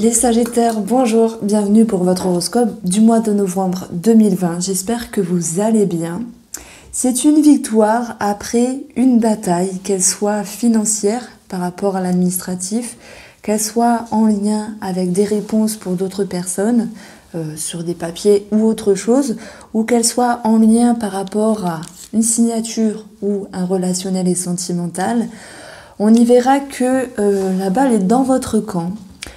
Les Sagittaires, bonjour, bienvenue pour votre horoscope du mois de novembre 2020. J'espère que vous allez bien. C'est une victoire après une bataille, qu'elle soit financière par rapport à l'administratif, qu'elle soit en lien avec des réponses pour d'autres personnes sur des papiers ou autre chose, ou qu'elle soit en lien par rapport à une signature ou un relationnel et sentimental. On y verra que la balle est dans votre camp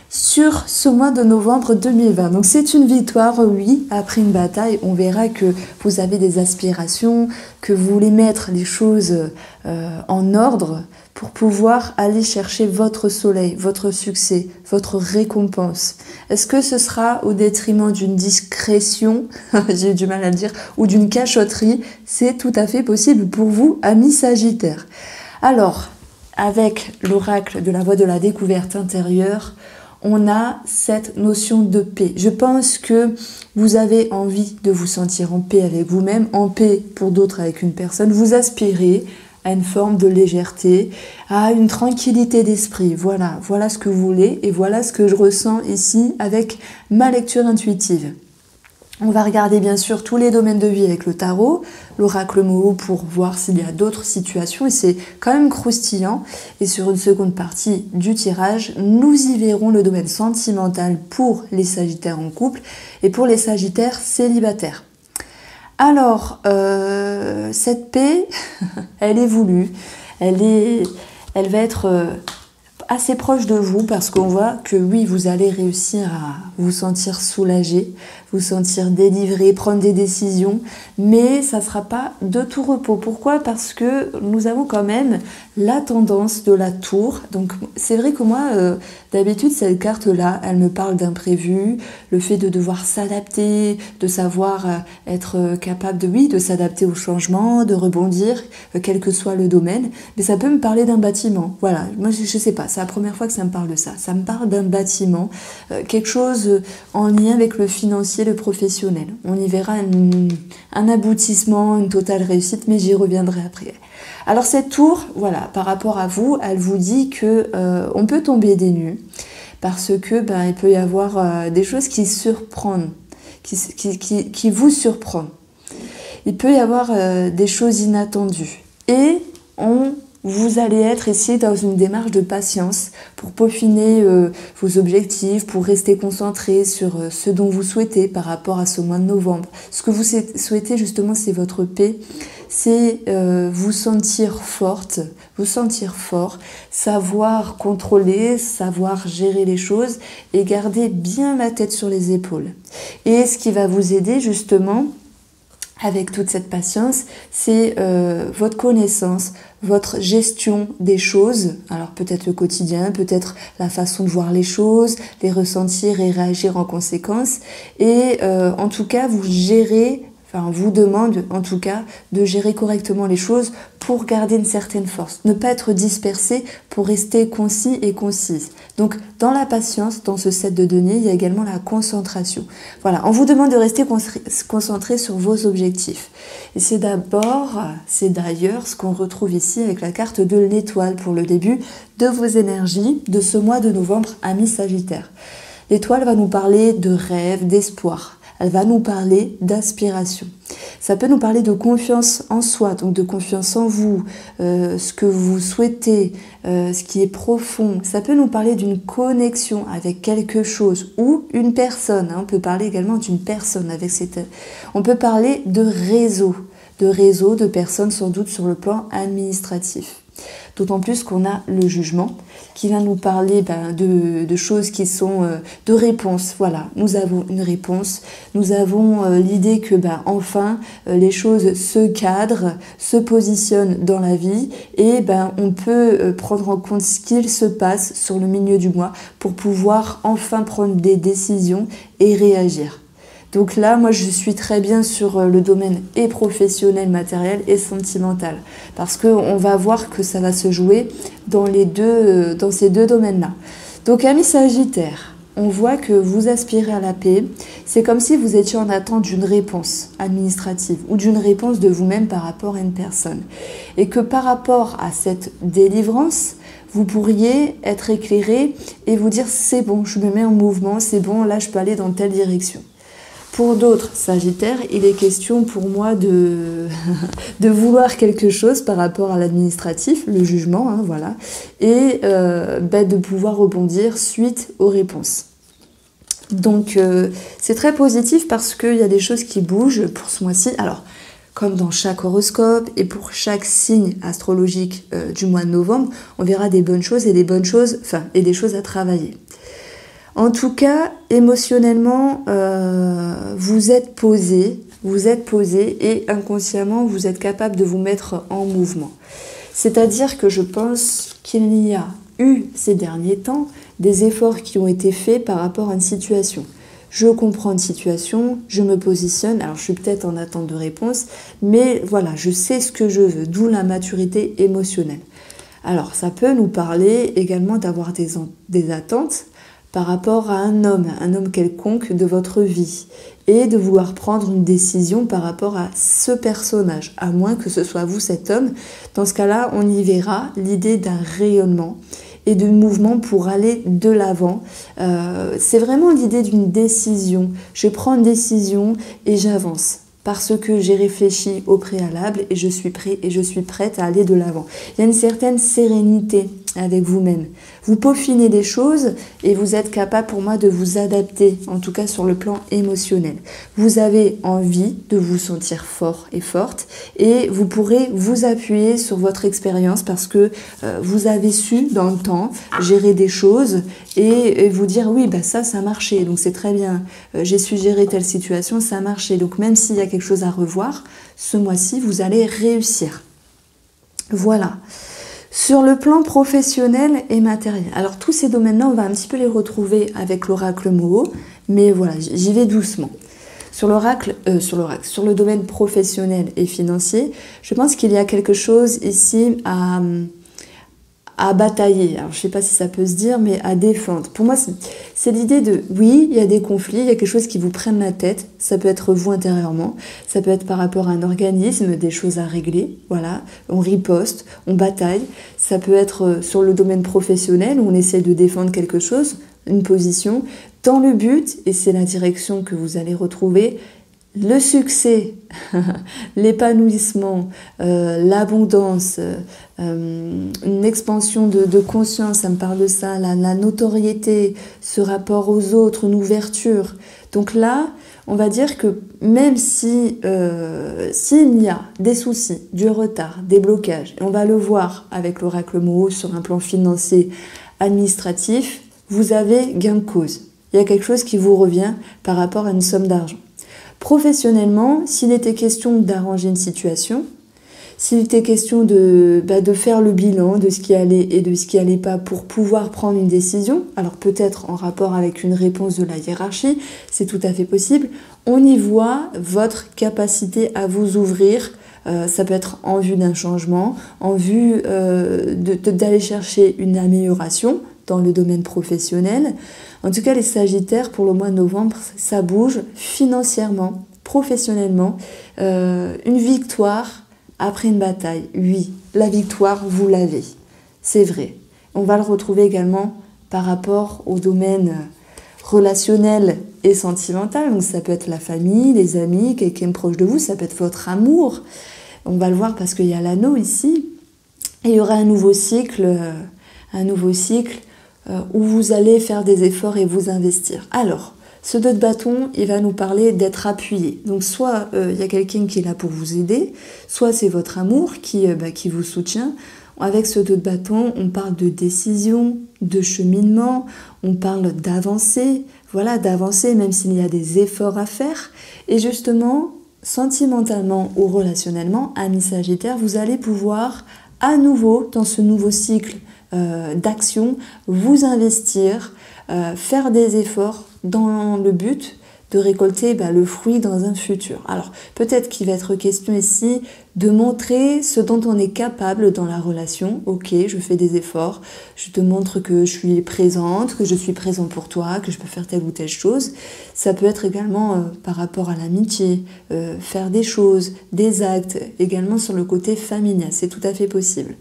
sur ce mois de novembre 2020. Donc c'est une victoire, oui, après une bataille. On verra que vous avez des aspirations, que vous voulez mettre les choses en ordre pour pouvoir aller chercher votre soleil, votre succès, votre récompense. Est-ce que ce sera au détriment d'une discrétion, j'ai du mal à le dire, ou d'une cachotterie? C'est tout à fait possible pour vous, amis Sagittaires. Alors, avec l'oracle de la voie de la découverte intérieure, on a cette notion de paix. Je pense que vous avez envie de vous sentir en paix avec vous-même, en paix pour d'autres avec une personne. Vous aspirez à une forme de légèreté, à une tranquillité d'esprit. Voilà ce que vous voulez et voilà ce que je ressens ici avec ma lecture intuitive. On va regarder bien sûr tous les domaines de vie avec le tarot, l'oracle Moho pour voir s'il y a d'autres situations et c'est quand même croustillant. Et sur une seconde partie du tirage, nous y verrons le domaine sentimental pour les Sagittaires en couple et pour les Sagittaires célibataires. Alors, cette paix, elle est voulue, elle va être assez proche de vous parce qu'on voit que oui, vous allez réussir à vous sentir soulagé, vous sentir délivré, prendre des décisions, mais ça ne sera pas de tout repos. Pourquoi? Parce que nous avons quand même la tendance de la tour. Donc c'est vrai que moi, d'habitude, cette carte-là, elle me parle d'imprévu, le fait de devoir s'adapter, de savoir être capable de s'adapter au changement, de rebondir, quel que soit le domaine. Mais ça peut me parler d'un bâtiment. Voilà, moi je sais pas, c'est la première fois que ça me parle de ça. Ça me parle d'un bâtiment, quelque chose en lien avec le financier, le professionnel. On y verra un aboutissement, une totale réussite, mais j'y reviendrai après. Alors cette tour, voilà, par rapport à vous, elle vous dit que on peut tomber des nues parce que il peut y avoir des choses qui surprennent, qui vous surprennent. Il peut y avoir des choses inattendues et vous allez être ici dans une démarche de patience pour peaufiner vos objectifs, pour rester concentré sur ce dont vous souhaitez par rapport à ce mois de novembre. Ce que vous souhaitez justement, c'est votre paix, c'est vous sentir forte, vous sentir fort, savoir contrôler, savoir gérer les choses et garder bien la tête sur les épaules. Et ce qui va vous aider justement avec toute cette patience, c'est votre connaissance, votre gestion des choses, alors peut-être le quotidien, peut-être la façon de voir les choses, les ressentir et réagir en conséquence. Et en tout cas, on vous demande en tout cas de gérer correctement les choses pour garder une certaine force. Ne pas être dispersé pour rester concis et concise. Donc dans la patience, dans ce set de deniers, il y a également la concentration. Voilà, on vous demande de rester concentré sur vos objectifs. Et c'est d'ailleurs ce qu'on retrouve ici avec la carte de l'étoile pour le début de vos énergies de ce mois de novembre, amis Sagittaires. L'étoile va nous parler de rêve, d'espoir. Elle va nous parler d'aspiration. Ça peut nous parler de confiance en soi, donc de confiance en vous, ce que vous souhaitez, ce qui est profond. Ça peut nous parler d'une connexion avec quelque chose ou une personne. On peut parler également d'une personne avec cette... On peut parler de réseau, de personnes sans doute sur le plan administratif. D'autant plus qu'on a le jugement qui va nous parler de choses qui sont de réponses. Voilà, nous avons une réponse, nous avons l'idée que enfin les choses se cadrent, se positionnent dans la vie et on peut prendre en compte ce qu'il se passe sur le milieu du mois pour pouvoir enfin prendre des décisions et réagir. Donc là, moi, je suis très bien sur le domaine et professionnel, matériel et sentimental. Parce qu'on va voir que ça va se jouer dans ces deux domaines-là. Donc, amis Sagittaires, on voit que vous aspirez à la paix. C'est comme si vous étiez en attente d'une réponse administrative ou d'une réponse de vous-même par rapport à une personne. Et que par rapport à cette délivrance, vous pourriez être éclairé et vous dire c'est bon, je me mets en mouvement, c'est bon, là je peux aller dans telle direction. Pour d'autres Sagittaires, il est question pour moi de vouloir quelque chose par rapport à l'administratif, le jugement, hein, voilà, et de pouvoir rebondir suite aux réponses. Donc c'est très positif parce qu'il y a des choses qui bougent pour ce mois-ci. Alors, comme dans chaque horoscope et pour chaque signe astrologique du mois de novembre, on verra des bonnes choses et des bonnes choses, et des choses à travailler. En tout cas, émotionnellement, vous êtes posé et inconsciemment, vous êtes capable de vous mettre en mouvement. C'est-à-dire que je pense qu'il y a eu ces derniers temps des efforts qui ont été faits par rapport à une situation. Je comprends une situation, je me positionne, alors je suis peut-être en attente de réponse, mais voilà, je sais ce que je veux, d'où la maturité émotionnelle. Alors, ça peut nous parler également d'avoir des attentes par rapport à un homme quelconque de votre vie, et de vouloir prendre une décision par rapport à ce personnage, à moins que ce soit vous cet homme. Dans ce cas-là, on y verra l'idée d'un rayonnement et de mouvement pour aller de l'avant. C'est vraiment l'idée d'une décision. Je prends une décision et j'avance parce que j'ai réfléchi au préalable et je suis prêt et je suis prête à aller de l'avant. Il y a une certaine sérénité avec vous-même. Vous peaufinez les choses et vous êtes capable pour moi de vous adapter, en tout cas sur le plan émotionnel. Vous avez envie de vous sentir fort et forte et vous pourrez vous appuyer sur votre expérience parce que vous avez su dans le temps gérer des choses et vous dire oui, ça a marché, donc c'est très bien. J'ai su gérer telle situation, ça a marché. Donc même s'il y a quelque chose à revoir, ce mois-ci, vous allez réussir. Voilà. Sur le plan professionnel et matériel. Alors tous ces domaines-là, on va un petit peu les retrouver avec l'oracle Moho, mais voilà, j'y vais doucement. Sur le domaine professionnel et financier, je pense qu'il y a quelque chose ici à batailler. Alors je ne sais pas si ça peut se dire, mais à défendre. Pour moi, c'est l'idée de, oui, il y a des conflits, il y a quelque chose qui vous prenne la tête. Ça peut être vous intérieurement, ça peut être par rapport à un organisme, des choses à régler. Voilà, on riposte, on bataille. Ça peut être sur le domaine professionnel où on essaie de défendre quelque chose, une position, dans le but, et c'est la direction que vous allez retrouver, le succès, l'épanouissement, l'abondance, une expansion de conscience, ça me parle de ça, la notoriété, ce rapport aux autres, une ouverture. Donc là, on va dire que même si s'il y a des soucis, du retard, des blocages, et on va le voir avec l'oracle Moho sur un plan financier, administratif, vous avez gain de cause. Il y a quelque chose qui vous revient par rapport à une somme d'argent. Professionnellement, s'il était question d'arranger une situation, s'il était question de faire le bilan de ce qui allait et de ce qui allait pas pour pouvoir prendre une décision, alors peut-être en rapport avec une réponse de la hiérarchie, c'est tout à fait possible, on y voit votre capacité à vous ouvrir. Ça peut être en vue d'un changement, en vue d'aller chercher une amélioration dans le domaine professionnel. En tout cas, les Sagittaires, pour le mois de novembre, ça bouge financièrement, professionnellement. Une victoire après une bataille, oui, la victoire, vous l'avez, c'est vrai. On va le retrouver également par rapport au domaine relationnel et sentimental. Donc ça peut être la famille, les amis, quelqu'un proche de vous, ça peut être votre amour. On va le voir parce qu'il y a l'anneau ici. Et il y aura un nouveau cycle où vous allez faire des efforts et vous investir. Alors, ce 2 de bâton, il va nous parler d'être appuyé. Donc soit il y a quelqu'un qui est là pour vous aider, soit c'est votre amour qui vous soutient. Avec ce 2 de bâton, on parle de décision, de cheminement, on parle d'avancer, voilà, d'avancer même s'il y a des efforts à faire. Et justement, sentimentalement ou relationnellement, amis Sagittaires, vous allez pouvoir à nouveau, dans ce nouveau cycle d'action, vous investir, faire des efforts dans le but de récolter le fruit dans un futur. Alors peut-être qu'il va être question ici de montrer ce dont on est capable dans la relation. Ok, je fais des efforts, je te montre que je suis présente, que je suis présent pour toi, que je peux faire telle ou telle chose. Ça peut être également par rapport à l'amitié, faire des choses, des actes, également sur le côté familial, c'est tout à fait possible.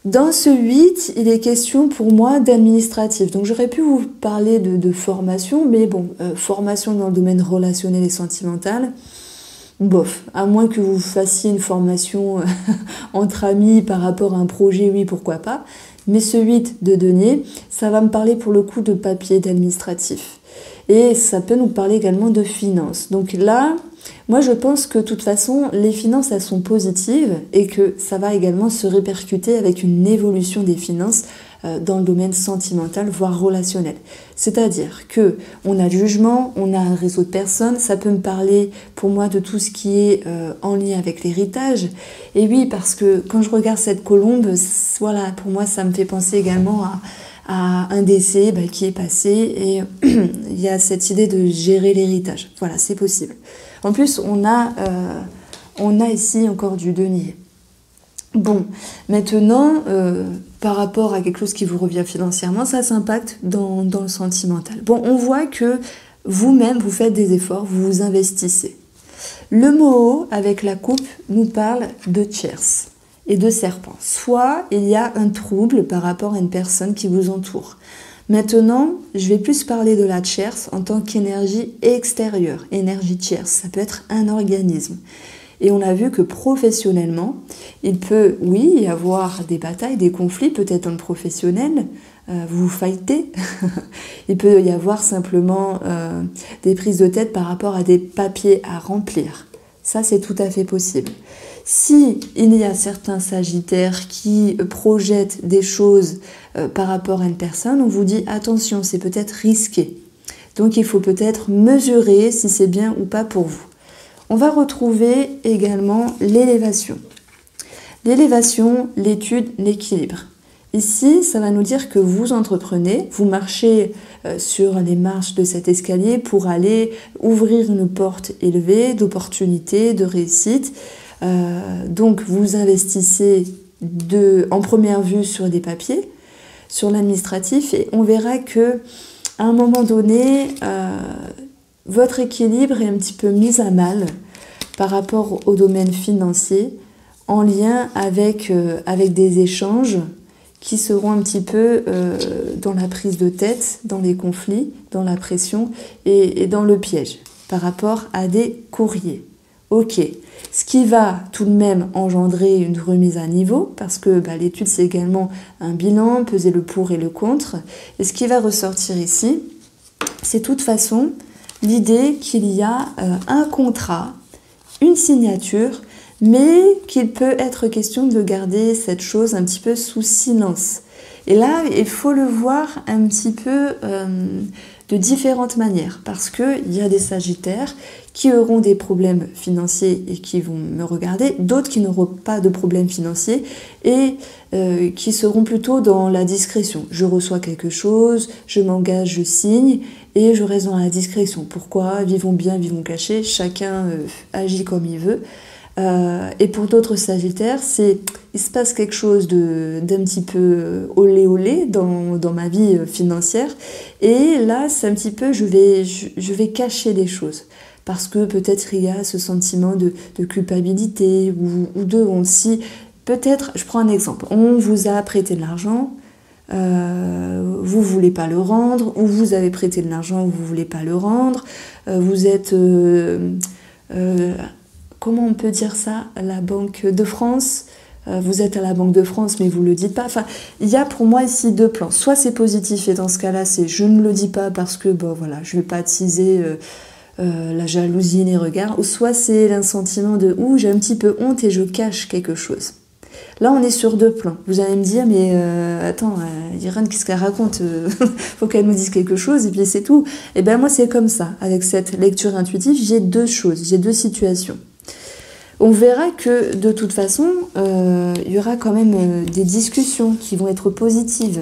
Dans ce 8, il est question pour moi d'administratif. Donc j'aurais pu vous parler de formation, mais bon, formation dans le domaine relationnel et sentimental, bof, à moins que vous fassiez une formation entre amis par rapport à un projet, oui, pourquoi pas. Mais ce 8 de denier, ça va me parler pour le coup de papier, d'administratif. Et ça peut nous parler également de finances. Donc là, moi je pense que de toute façon, les finances, elles sont positives et que ça va également se répercuter avec une évolution des finances dans le domaine sentimental, voire relationnel. C'est-à-dire que on a le jugement, on a un réseau de personnes, ça peut me parler pour moi de tout ce qui est en lien avec l'héritage. Et oui, parce que quand je regarde cette colombe, voilà, pour moi ça me fait penser également à un décès qui est passé et il y a cette idée de gérer l'héritage. Voilà, c'est possible. En plus, on a ici encore du denier. Bon, maintenant, par rapport à quelque chose qui vous revient financièrement, ça s'impacte dans le sentimental. Bon, on voit que vous-même, vous faites des efforts, vous vous investissez. Le mot avec la coupe nous parle de tierce et de serpent. Soit il y a un trouble par rapport à une personne qui vous entoure. Maintenant, je vais plus parler de la tierce en tant qu'énergie extérieure, énergie tierce. Ça peut être un organisme. Et on a vu que professionnellement, il peut, oui, y avoir des batailles, des conflits, peut-être dans le professionnel, vous fightez. Il peut y avoir simplement des prises de tête par rapport à des papiers à remplir. Ça, c'est tout à fait possible. Si il y a certains sagittaires qui projettent des choses par rapport à une personne, on vous dit attention, c'est peut-être risqué. Donc il faut peut-être mesurer si c'est bien ou pas pour vous. On va retrouver également l'élévation. L'élévation, l'étude, l'équilibre. Ici, ça va nous dire que vous entreprenez, vous marchez sur les marches de cet escalier pour aller ouvrir une porte élevée d'opportunités, de réussite. Donc vous investissez en première vue sur des papiers, sur l'administratif, et on verra que à un moment donné, votre équilibre est un petit peu mis à mal par rapport au domaine financier, en lien avec des échanges qui seront un petit peu dans la prise de tête, dans les conflits, dans la pression et dans le piège par rapport à des courriers. Ok, ce qui va tout de même engendrer une remise à niveau, parce que l'étude c'est également un bilan, peser le pour et le contre. Et ce qui va ressortir ici, c'est de toute façon l'idée qu'il y a un contrat, une signature, mais qu'il peut être question de garder cette chose un petit peu sous silence. Et là, il faut le voir un petit peu de différentes manières, parce qu'il y a des sagittaires qui auront des problèmes financiers et qui vont me regarder, d'autres qui n'auront pas de problèmes financiers et qui seront plutôt dans la discrétion. Je reçois quelque chose, je m'engage, je signe et je reste dans la discrétion. Pourquoi? Vivons bien, vivons cachés, chacun agit comme il veut. Et pour d'autres sagittaires, il se passe quelque chose d'un petit peu olé olé dans ma vie financière. Et là, c'est un petit peu, je vais cacher les choses. Parce que peut-être il y a ce sentiment de culpabilité ou de honte. Si peut-être, je prends un exemple, on vous a prêté de l'argent, vous ne voulez pas le rendre, ou vous avez prêté de l'argent, vous ne voulez pas le rendre, vous êtes... comment on peut dire ça? La Banque de France, vous êtes à la Banque de France mais vous ne le dites pas. Enfin, il y a pour moi ici deux plans. Soit c'est positif et dans ce cas-là, c'est je ne le dis pas parce que voilà, je ne vais pas attiser la jalousie, les regards. Ou soit c'est un sentiment de j'ai un petit peu honte et je cache quelque chose. Là, on est sur deux plans. Vous allez me dire, mais attends, Irène, qu'est-ce qu'elle raconte? Faut qu'elle nous dise quelque chose et puis c'est tout. Et bien moi, c'est comme ça. Avec cette lecture intuitive, j'ai deux choses, j'ai deux situations. On verra que de toute façon, il y aura quand même des discussions qui vont être positives,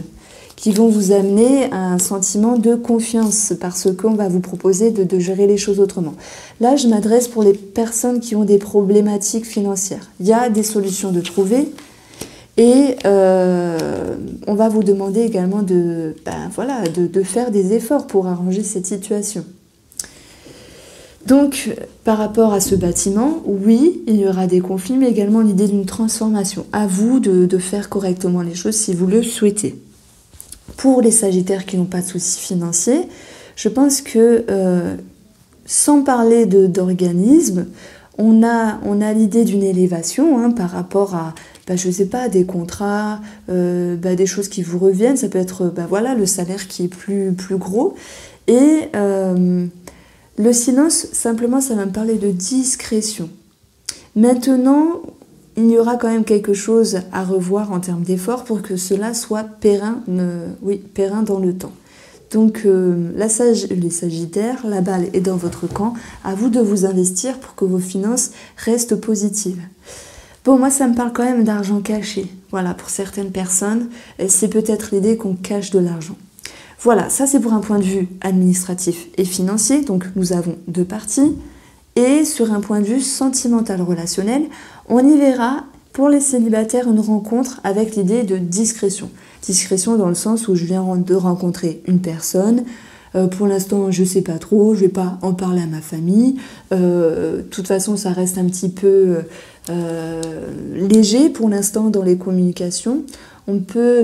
qui vont vous amener à un sentiment de confiance parce qu'on va vous proposer de gérer les choses autrement. Là, je m'adresse pour les personnes qui ont des problématiques financières. Il y a des solutions de trouver et on va vous demander également de faire des efforts pour arranger cette situation. Donc, par rapport à ce bâtiment, oui, il y aura des conflits, mais également l'idée d'une transformation. À vous de faire correctement les choses si vous le souhaitez. Pour les Sagittaires qui n'ont pas de soucis financiers, je pense que, sans parler d'organisme, on a l'idée d'une élévation hein, par rapport à, je sais pas, des contrats, des choses qui vous reviennent. Ça peut être voilà, le salaire qui est plus gros. Et le silence, simplement, ça va me parler de discrétion. Maintenant, il y aura quand même quelque chose à revoir en termes d'efforts pour que cela soit périn dans le temps. Donc, les Sagittaires, la balle est dans votre camp. À vous de vous investir pour que vos finances restent positives. Bon, moi, ça me parle quand même d'argent caché. Voilà, pour certaines personnes, c'est peut-être l'idée qu'on cache de l'argent. Voilà, ça c'est pour un point de vue administratif et financier. Donc, nous avons deux parties. Et sur un point de vue sentimental relationnel, on y verra pour les célibataires une rencontre avec l'idée de discrétion. Discrétion dans le sens où je viens de rencontrer une personne. Pour l'instant, je ne sais pas trop, je ne vais pas en parler à ma famille. De toute façon, ça reste un petit peu léger pour l'instant dans les communications. On peut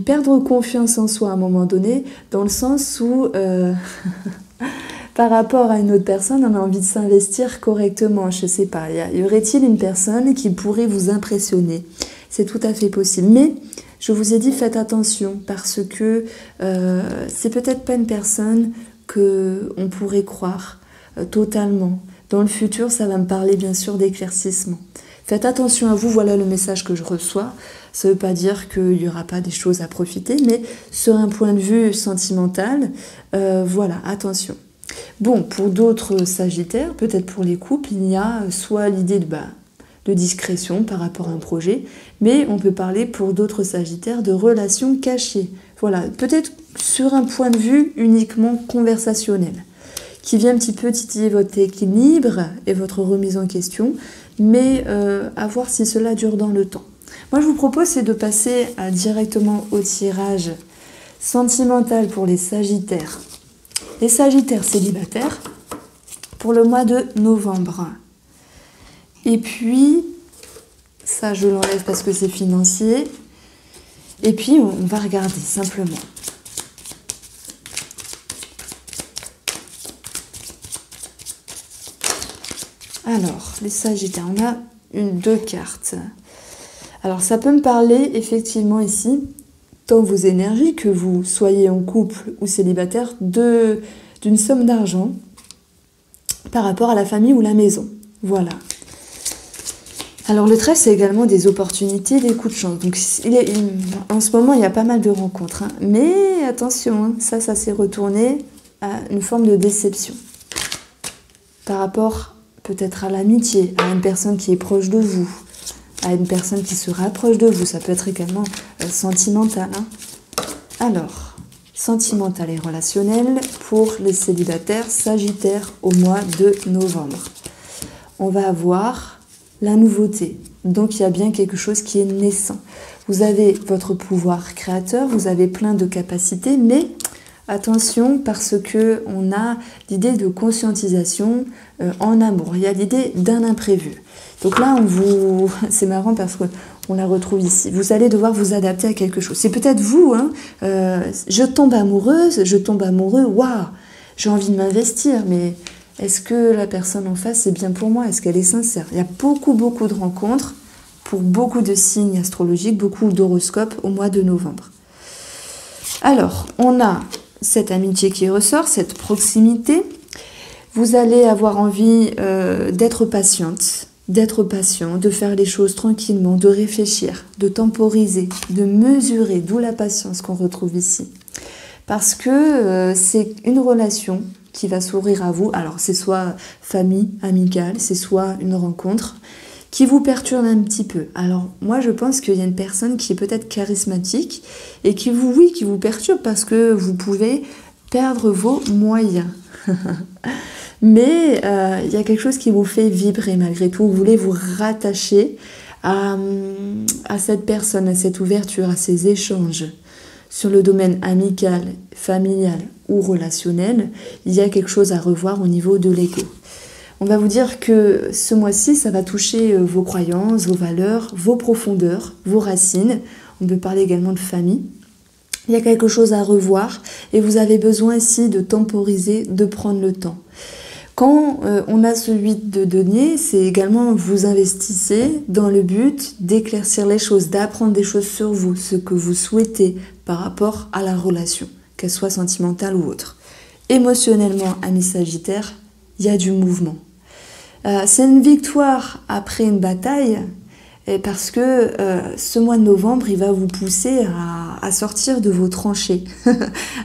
perdre confiance en soi à un moment donné, dans le sens où, par rapport à une autre personne, on a envie de s'investir correctement. Je ne sais pas, y aurait-il une personne qui pourrait vous impressionner? C'est tout à fait possible. Mais je vous ai dit, faites attention, parce que c'est peut-être pas une personne qu'on pourrait croire totalement. Dans le futur, ça va me parler bien sûr d'éclaircissement. Faites attention à vous, voilà le message que je reçois. Ça ne veut pas dire qu'il n'y aura pas des choses à profiter, mais sur un point de vue sentimental, voilà, attention. Bon, pour d'autres Sagittaires, peut-être pour les couples, il y a soit l'idée de discrétion par rapport à un projet, mais on peut parler pour d'autres Sagittaires de relations cachées. Voilà, peut-être sur un point de vue uniquement conversationnel, qui vient un petit peu titiller votre équilibre et votre remise en question, mais à voir si cela dure dans le temps. Moi, je vous propose, c'est de passer directement au tirage sentimental pour les Sagittaires. Les Sagittaires célibataires pour le mois de novembre. Et puis, ça je l'enlève parce que c'est financier. Et puis, on va regarder simplement. Alors, les Sagittaires, on a deux cartes. Alors, ça peut me parler effectivement ici, dans vos énergies, que vous soyez en couple ou célibataire, d'une somme d'argent par rapport à la famille ou la maison. Voilà. Alors, le trèfle, c'est également des opportunités, des coups de chance. Donc, en ce moment, il y a pas mal de rencontres. Hein. Mais attention, hein, ça s'est retourné à une forme de déception. Par rapport peut-être à l'amitié, à une personne qui est proche de vous, à une personne qui se rapproche de vous. Ça peut être également sentimental. Hein. Alors, sentimental et relationnel pour les célibataires Sagittaires au mois de novembre. On va avoir la nouveauté. Donc, il y a bien quelque chose qui est naissant. Vous avez votre pouvoir créateur, vous avez plein de capacités, mais attention parce que on a l'idée de conscientisation en amour. Il y a l'idée d'un imprévu. Donc là, c'est marrant parce qu'on la retrouve ici. Vous allez devoir vous adapter à quelque chose. C'est peut-être vous, hein, je tombe amoureuse, je tombe amoureux, waouh, j'ai envie de m'investir, mais est-ce que la personne en face est bien pour moi? Est-ce qu'elle est sincère? Il y a beaucoup de rencontres pour beaucoup de signes astrologiques, beaucoup d'horoscopes au mois de novembre. Alors, on a cette amitié qui ressort, cette proximité. Vous allez avoir envie d'être patiente, d'être patient, de faire les choses tranquillement, de réfléchir, de temporiser, de mesurer, d'où la patience qu'on retrouve ici. Parce que c'est une relation qui va s'ouvrir à vous. Alors, c'est soit famille, amicale, c'est soit une rencontre qui vous perturbe un petit peu. Alors, moi, je pense qu'il y a une personne qui est peut-être charismatique et qui vous perturbe parce que vous pouvez perdre vos moyens. Mais il y a quelque chose qui vous fait vibrer malgré tout. Vous voulez vous rattacher à cette personne, à cette ouverture, à ces échanges. sur le domaine amical, familial ou relationnel, il y a quelque chose à revoir au niveau de l'ego. On va vous dire que ce mois-ci, ça va toucher vos croyances, vos valeurs, vos profondeurs, vos racines. On peut parler également de famille. Il y a quelque chose à revoir et vous avez besoin ici de temporiser, de prendre le temps. Quand on a ce 8 de denier, c'est également vous investissez dans le but d'éclaircir les choses, d'apprendre des choses sur vous, ce que vous souhaitez par rapport à la relation, qu'elle soit sentimentale ou autre. Émotionnellement, ami Sagittaire, il y a du mouvement. C'est une victoire après une bataille, parce que ce mois de novembre, il va vous pousser à sortir de vos tranchées,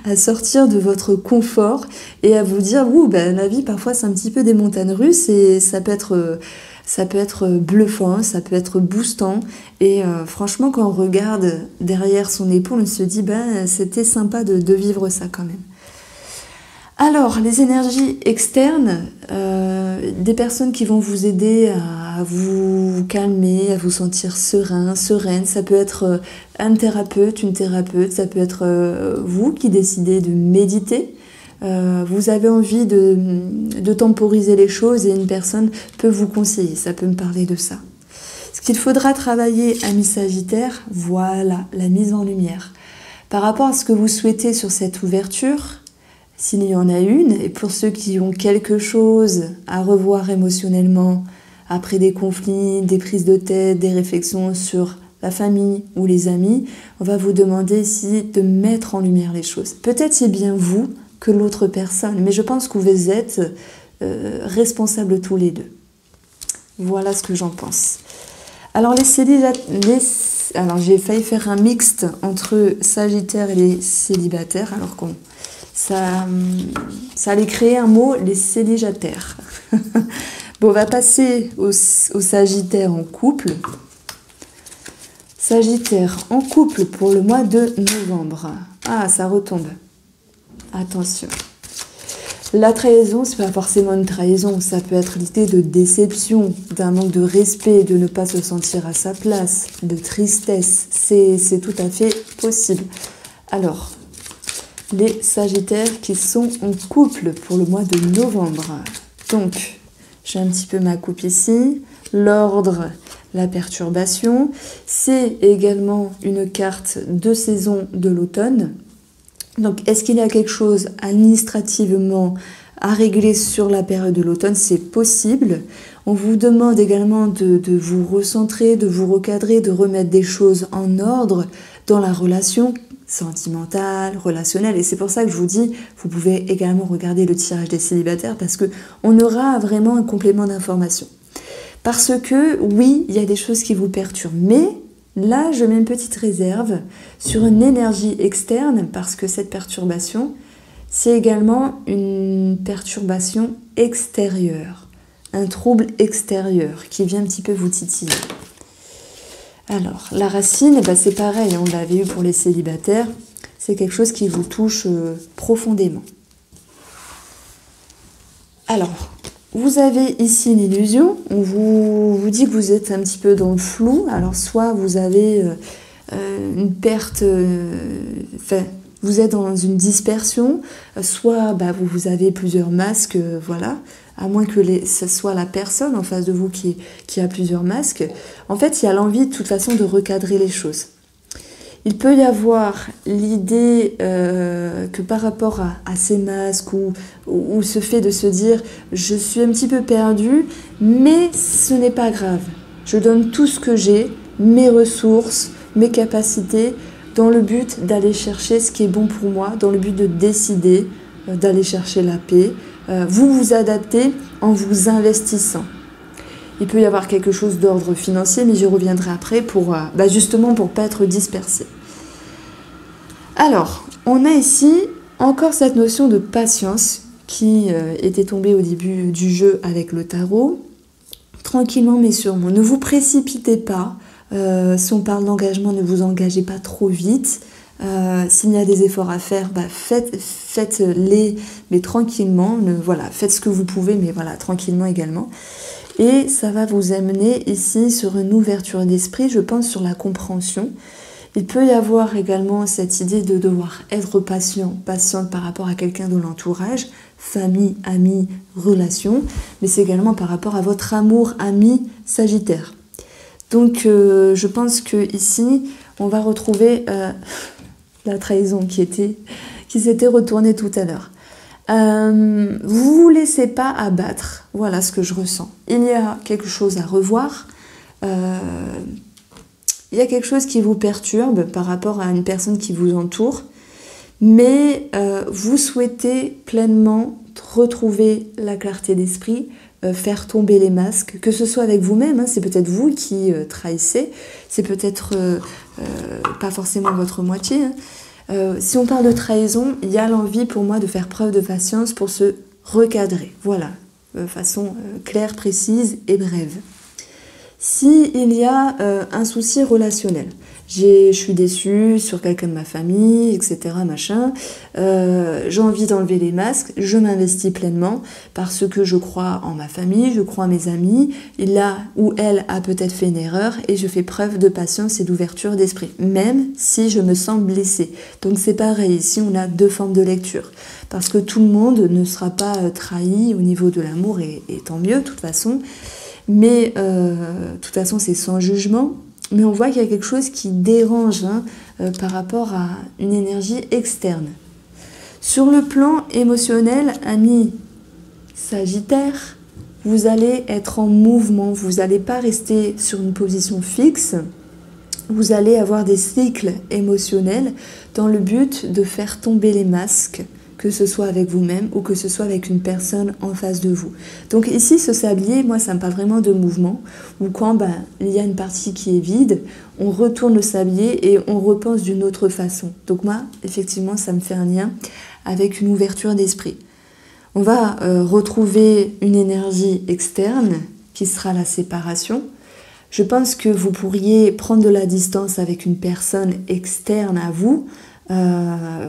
à sortir de votre confort et à vous dire, la vie parfois c'est un petit peu des montagnes russes et ça peut être bluffant, ça peut être boostant et franchement quand on regarde derrière son épaule, on se dit c'était sympa de vivre ça quand même. Alors, les énergies externes, des personnes qui vont vous aider à vous calmer, à vous sentir serein, sereine. Ça peut être un thérapeute, une thérapeute, ça peut être vous qui décidez de méditer. Vous avez envie de temporiser les choses et une personne peut vous conseiller, ça peut me parler de ça. Ce qu'il faudra travailler, ami Sagittaire, voilà, la mise en lumière. Par rapport à ce que vous souhaitez sur cette ouverture, s'il y en a une, et pour ceux qui ont quelque chose à revoir émotionnellement, après des conflits, des prises de tête, des réflexions sur la famille ou les amis, on va vous demander ici de mettre en lumière les choses. Peut-être c'est bien vous que l'autre personne, mais je pense que vous êtes responsables tous les deux. Voilà ce que j'en pense. Alors alors j'ai failli faire un mixte entre Sagittaire et les célibataires, alors qu'on ça allait créer un mot, les célibataires. Bon, on va passer au Sagittaire en couple. Sagittaire en couple pour le mois de novembre. Ah, ça retombe. Attention. La trahison, c'est pas forcément une trahison. Ça peut être l'idée de déception, d'un manque de respect, de ne pas se sentir à sa place, de tristesse. C'est tout à fait possible. Alors, les Sagittaires qui sont en couple pour le mois de novembre. Donc, j'ai un petit peu ma coupe ici. L'ordre, la perturbation. C'est également une carte de saison de l'automne. Donc, est-ce qu'il y a quelque chose administrativement à régler sur la période de l'automne? C'est possible. On vous demande également de vous recentrer, de vous recadrer, de remettre des choses en ordre dans la relation sentimentale, relationnelle. Et c'est pour ça que je vous dis, vous pouvez également regarder le tirage des célibataires parce qu'on aura vraiment un complément d'information. Parce que, oui, il y a des choses qui vous perturbent. Mais là, je mets une petite réserve sur une énergie externe parce que cette perturbation, c'est également une perturbation extérieure. Un trouble extérieur qui vient un petit peu vous titiller. Alors, la racine, c'est pareil, on l'avait eu pour les célibataires, c'est quelque chose qui vous touche profondément. Alors, vous avez ici l'illusion, on vous dit que vous êtes un petit peu dans le flou, alors soit vous avez une perte, vous êtes dans une dispersion, soit vous avez plusieurs masques, voilà. À moins que ce soit la personne en face de vous qui a plusieurs masques. En fait, il y a l'envie de toute façon de recadrer les choses. Il peut y avoir l'idée que par rapport à ces masques ou ce fait de se dire « je suis un petit peu perdu, mais ce n'est pas grave. Je donne tout ce que j'ai, mes ressources, mes capacités, dans le but d'aller chercher ce qui est bon pour moi, dans le but de décider d'aller chercher la paix. » Vous vous adaptez en vous investissant. Il peut y avoir quelque chose d'ordre financier, mais j'y reviendrai après justement pour ne pas être dispersé. Alors, on a ici encore cette notion de patience qui était tombée au début du jeu avec le tarot. Tranquillement mais sûrement, ne vous précipitez pas. Si on parle d'engagement, ne vous engagez pas trop vite. S'il y a des efforts à faire, faites-les, mais tranquillement. Faites ce que vous pouvez, mais voilà, tranquillement également. Et ça va vous amener ici sur une ouverture d'esprit, je pense, sur la compréhension. Il peut y avoir également cette idée de devoir être patiente par rapport à quelqu'un de l'entourage, famille, amis, relations, mais c'est également par rapport à votre amour ami Sagittaire. Donc je pense que ici on va retrouver la trahison qui s'était retournée tout à l'heure. Vous vous laissez pas abattre, voilà ce que je ressens. Il y a quelque chose à revoir. Il y a quelque chose qui vous perturbe par rapport à une personne qui vous entoure, mais vous souhaitez pleinement retrouver la clarté d'esprit, faire tomber les masques, que ce soit avec vous-même, hein, c'est peut-être vous qui trahissez, c'est peut-être pas forcément votre moitié. Hein. Si on parle de trahison, il y a l'envie pour moi de faire preuve de patience pour se recadrer, voilà, de façon claire, précise et brève. S'il y a un souci relationnel, je suis déçue sur quelqu'un de ma famille, etc., machin, j'ai envie d'enlever les masques, je m'investis pleinement parce que je crois en ma famille, je crois en mes amis, là où elle a peut-être fait une erreur et je fais preuve de patience et d'ouverture d'esprit, même si je me sens blessée. Donc c'est pareil, ici on a deux formes de lecture, parce que tout le monde ne sera pas trahi au niveau de l'amour et tant mieux de toute façon. Mais de toute façon, c'est sans jugement. Mais on voit qu'il y a quelque chose qui dérange par rapport à une énergie externe. Sur le plan émotionnel, ami Sagittaire, vous allez être en mouvement. Vous n'allez pas rester sur une position fixe. Vous allez avoir des cycles émotionnels dans le but de faire tomber les masques, que ce soit avec vous-même ou que ce soit avec une personne en face de vous. Donc ici, ce sablier, moi, ça me parle vraiment de mouvement, où quand il y a une partie qui est vide, on retourne le sablier et on repense d'une autre façon. Donc moi, effectivement, ça me fait un lien avec une ouverture d'esprit. On va retrouver une énergie externe qui sera la séparation. Je pense que vous pourriez prendre de la distance avec une personne externe à vous,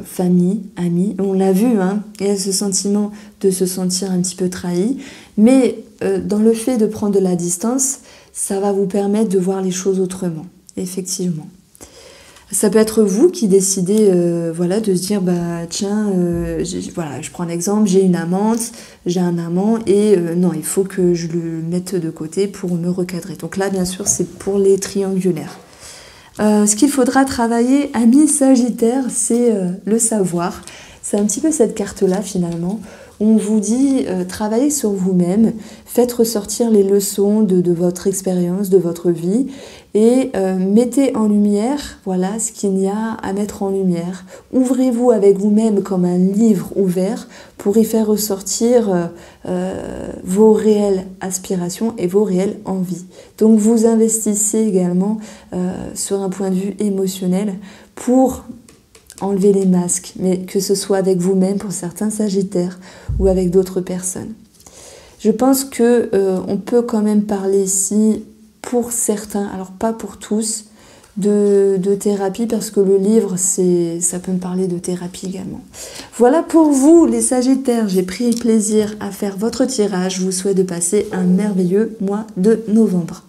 famille, amis, on l'a vu, hein, il y a ce sentiment de se sentir un petit peu trahi, mais dans le fait de prendre de la distance, ça va vous permettre de voir les choses autrement, effectivement. Ça peut être vous qui décidez voilà, de se dire, tiens, voilà, je prends l'exemple, j'ai une amante, j'ai un amant, et non, il faut que je le mette de côté pour me recadrer. Donc là, bien sûr, c'est pour les triangulaires. Ce qu'il faudra travailler, ami Sagittaire, c'est le savoir. C'est un petit peu cette carte-là finalement. On vous dit travaillez sur vous-même, faites ressortir les leçons de votre expérience, de votre vie et mettez en lumière voilà, ce qu'il y a à mettre en lumière. Ouvrez-vous avec vous-même comme un livre ouvert pour y faire ressortir vos réelles aspirations et vos réelles envies. Donc vous investissez également sur un point de vue émotionnel pour enlever les masques, mais que ce soit avec vous-même pour certains Sagittaires ou avec d'autres personnes. Je pense que on peut quand même parler ici pour certains, alors pas pour tous, de thérapie parce que le livre, ça peut me parler de thérapie également. Voilà pour vous les Sagittaires, j'ai pris plaisir à faire votre tirage. Je vous souhaite de passer un merveilleux mois de novembre.